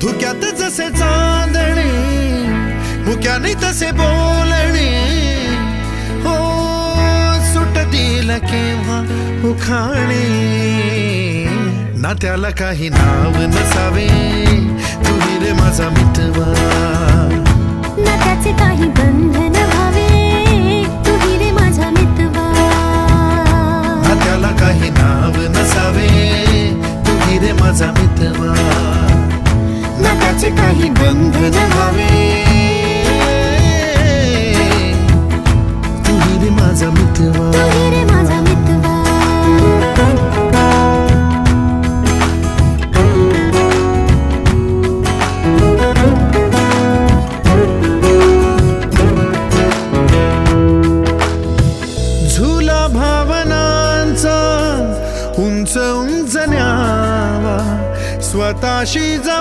धुक्यात जसे चांदणे, मुक्याने तसे बोलणे, हो सुटतील केव्हा उखाणे. ना त्याला काही नाव नसावे, तुही रे माझा मितवा. ना त्याचे काही बंधन व्हावे, तुही रे माझा मितवा. ना त्याला काही नाव नसावे, तुही रे माझा मितवा. ना त्याचे काही बंधन व्हावे, तुही रे माझा मितवा. तुही रे माझा मितवा. झुला भावनांचा उंच उंच न्यावा, स्वतःशी जप